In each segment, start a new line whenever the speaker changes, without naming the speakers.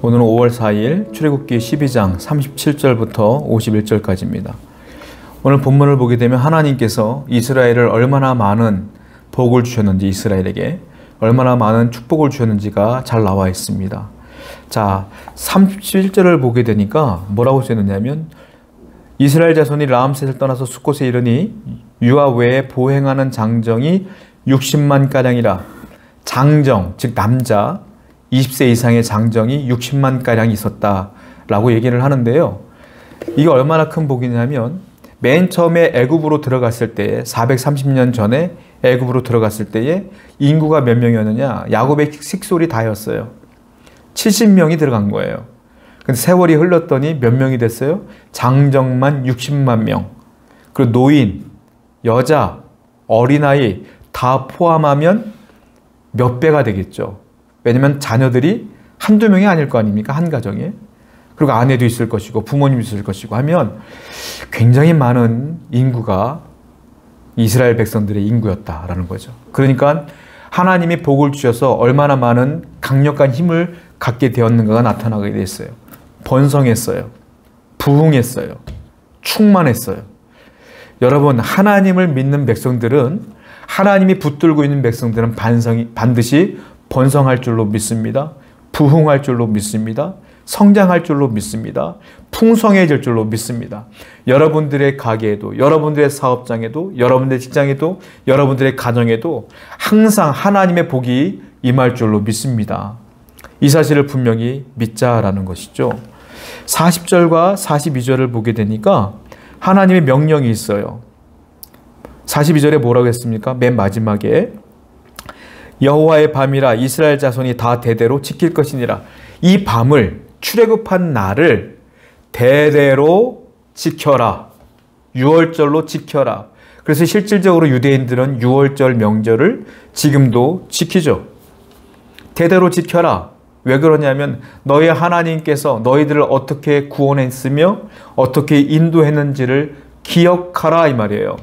오늘은 5월 4일 출애굽기 12장 37절부터 51절까지입니다. 오늘 본문을 보게 되면 하나님께서 이스라엘을 얼마나 많은 복을 주셨는지, 이스라엘에게 얼마나 많은 축복을 주셨는지가 잘 나와 있습니다. 자, 37절을 보게 되니까 뭐라고 쓰였느냐면, 이스라엘 자손이 라암셋을 떠나서 숫곳에 이르니 유아 외에 보행하는 장정이 60만 가량이라. 장정, 즉 남자 20세 이상의 장정이 60만 가량 있었다라고 얘기를 하는데요. 이게 얼마나 큰 복이냐면, 맨 처음에 애굽으로 들어갔을 때 430년 전에 애굽으로 들어갔을 때에 인구가 몇 명이었느냐? 야곱의 식솔이 다였어요. 70명이 들어간 거예요. 근데 세월이 흘렀더니 몇 명이 됐어요? 장정만 60만 명. 그리고 노인, 여자, 어린아이 다 포함하면 몇 배가 되겠죠. 왜냐면 자녀들이 한두 명이 아닐 거 아닙니까? 한 가정에. 그리고 아내도 있을 것이고 부모님도 있을 것이고 하면 굉장히 많은 인구가 이스라엘 백성들의 인구였다라는 거죠. 그러니까 하나님이 복을 주셔서 얼마나 많은 강력한 힘을 갖게 되었는가가 나타나게 됐어요. 번성했어요. 부흥했어요. 충만했어요. 여러분, 하나님을 믿는 백성들은, 하나님이 붙들고 있는 백성들은 반드시 번성할 줄로 믿습니다. 부흥할 줄로 믿습니다. 성장할 줄로 믿습니다. 풍성해질 줄로 믿습니다. 여러분들의 가게에도, 여러분들의 사업장에도, 여러분들의 직장에도, 여러분들의 가정에도 항상 하나님의 복이 임할 줄로 믿습니다. 이 사실을 분명히 믿자라는 것이죠. 40절과 42절을 보게 되니까 하나님의 명령이 있어요. 42절에 뭐라고 했습니까? 맨 마지막에 여호와의 밤이라 이스라엘 자손이 다 대대로 지킬 것이니라. 이 밤을, 출애굽한 날을 대대로 지켜라. 유월절로 지켜라. 그래서 실질적으로 유대인들은 유월절 명절을 지금도 지키죠. 대대로 지켜라. 왜 그러냐면 너희 하나님께서 너희들을 어떻게 구원했으며 어떻게 인도했는지를 기억하라, 이 말이에요.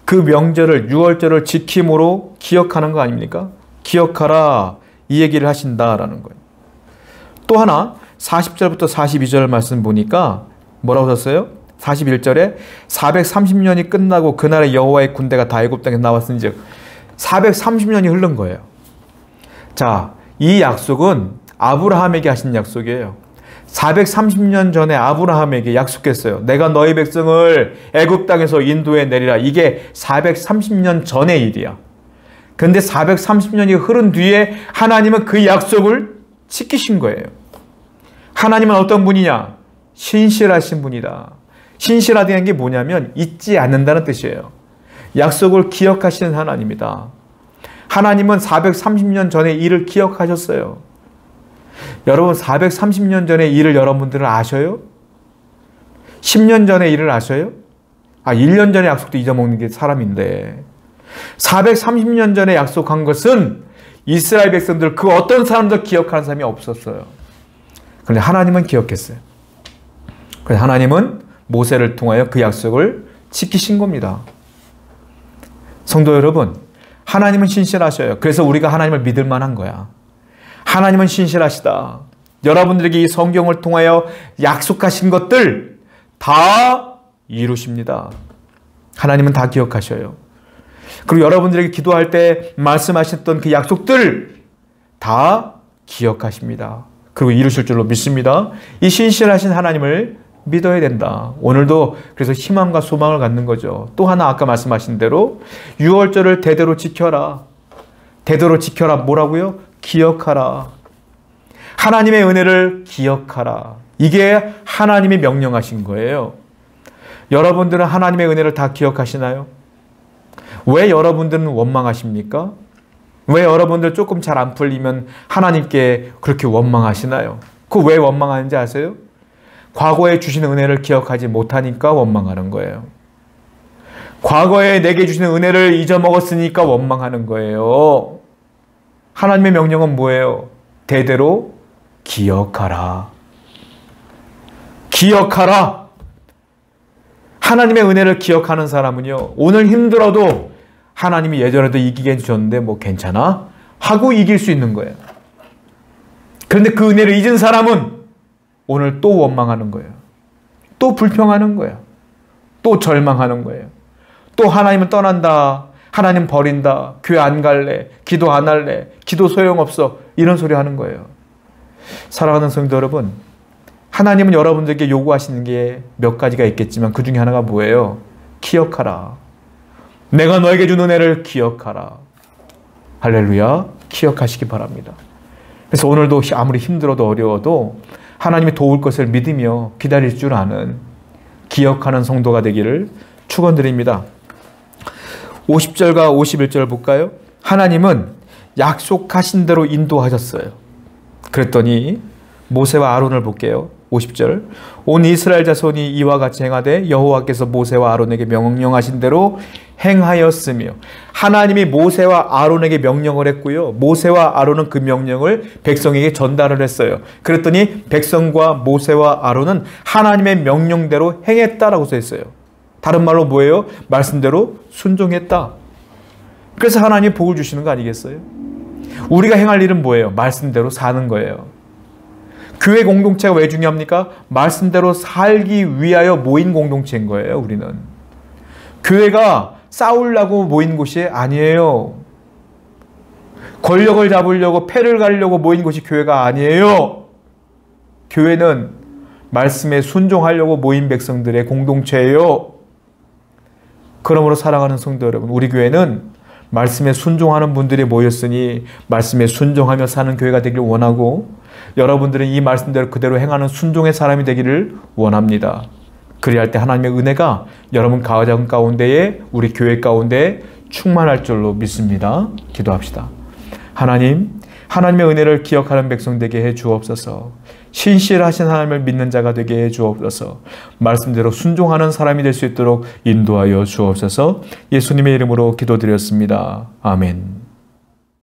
그 명절을, 유월절을 지킴으로 기억하는 거 아닙니까? 기억하라, 이 얘기를 하신다라는 거예요. 또 하나 40절부터 42절 말씀 보니까 뭐라고 썼어요? 41절에 430년이 끝나고 그날에 여호와의 군대가 다 애굽 땅에서 나왔은즉 430년이 흐른 거예요. 자, 이 약속은 아브라함에게 하신 약속이에요. 430년 전에 아브라함에게 약속했어요. 내가 너희 백성을 애굽 땅에서 인도해 내리라. 이게 430년 전의 일이야. 근데 430년이 흐른 뒤에 하나님은 그 약속을 지키신 거예요. 하나님은 어떤 분이냐? 신실하신 분이다. 신실하다는 게 뭐냐면 잊지 않는다는 뜻이에요. 약속을 기억하시는 하나님이다. 하나님은 430년 전의 일을 기억하셨어요. 여러분, 430년 전의 일을 여러분들은 아셔요? 10년 전의 일을 아셔요? 1년 전의 약속도 잊어먹는 게 사람인데, 430년 전에 약속한 것은 이스라엘 백성들 그 어떤 사람도 기억하는 사람이 없었어요. 그런데 하나님은 기억했어요. 그래서 하나님은 모세를 통하여 그 약속을 지키신 겁니다. 성도 여러분, 하나님은 신실하셔요. 그래서 우리가 하나님을 믿을 만한 거야. 하나님은 신실하시다. 여러분들에게 이 성경을 통하여 약속하신 것들 다 이루십니다. 하나님은 다 기억하셔요. 그리고 여러분들에게 기도할 때 말씀하셨던 그 약속들 다 기억하십니다. 그리고 이루실 줄로 믿습니다. 이 신실하신 하나님을 믿어야 된다. 오늘도 그래서 희망과 소망을 갖는 거죠. 또 하나 아까 말씀하신 대로 유월절을 대대로 지켜라. 대대로 지켜라. 뭐라고요? 기억하라. 하나님의 은혜를 기억하라. 이게 하나님이 명령하신 거예요. 여러분들은 하나님의 은혜를 다 기억하시나요? 왜 여러분들은 원망하십니까? 왜 여러분들 조금 잘 안 풀리면 하나님께 그렇게 원망하시나요? 그 왜 원망하는지 아세요? 과거에 주신 은혜를 기억하지 못하니까 원망하는 거예요. 과거에 내게 주신 은혜를 잊어먹었으니까 원망하는 거예요. 하나님의 명령은 뭐예요? 대대로 기억하라. 기억하라. 하나님의 은혜를 기억하는 사람은요, 오늘 힘들어도 하나님이 예전에도 이기게 해주셨는데 뭐 괜찮아? 하고 이길 수 있는 거예요. 그런데 그 은혜를 잊은 사람은 오늘 또 원망하는 거예요. 또 불평하는 거예요. 또 절망하는 거예요. 또 하나님은 떠난다. 하나님 버린다. 교회 안 갈래. 기도 안 할래. 기도 소용없어. 이런 소리 하는 거예요. 사랑하는 성도 여러분, 하나님은 여러분들에게 요구하시는 게 몇 가지가 있겠지만 그 중에 하나가 뭐예요? 기억하라. 내가 너에게 준 은혜를 기억하라. 할렐루야. 기억하시기 바랍니다. 그래서 오늘도 아무리 힘들어도 어려워도 하나님이 도울 것을 믿으며 기다릴 줄 아는 기억하는 성도가 되기를 축원드립니다. 50절과 51절 볼까요? 하나님은 약속하신 대로 인도하셨어요. 그랬더니 모세와 아론을 볼게요. 50절. 온 이스라엘 자손이 이와 같이 행하되 여호와께서 모세와 아론에게 명령하신 대로 행하였으며, 하나님이 모세와 아론에게 명령을 했고요. 모세와 아론은 그 명령을 백성에게 전달을 했어요. 그랬더니 백성과 모세와 아론은 하나님의 명령대로 행했다라고 써 있어요. 다른 말로 뭐예요? 말씀대로 순종했다. 그래서 하나님이 복을 주시는 거 아니겠어요? 우리가 행할 일은 뭐예요? 말씀대로 사는 거예요. 교회 공동체가 왜 중요합니까? 말씀대로 살기 위하여 모인 공동체인 거예요. 우리는 교회가 싸우려고 모인 곳이 아니에요. 권력을 잡으려고 패를 가려고 모인 곳이 교회가 아니에요. 교회는 말씀에 순종하려고 모인 백성들의 공동체예요. 그러므로 사랑하는 성도 여러분, 우리 교회는 말씀에 순종하는 분들이 모였으니 말씀에 순종하며 사는 교회가 되길 원하고, 여러분들은 이 말씀대로 그대로 행하는 순종의 사람이 되기를 원합니다. 그리할 때 하나님의 은혜가 여러분 가정 가운데에, 우리 교회 가운데 충만할 줄로 믿습니다. 기도합시다. 하나님, 하나님의 은혜를 기억하는 백성 되게 해 주옵소서. 신실하신 하나님을 믿는 자가 되게 해 주옵소서. 말씀대로 순종하는 사람이 될 수 있도록 인도하여 주옵소서. 예수님의 이름으로 기도드렸습니다. 아멘.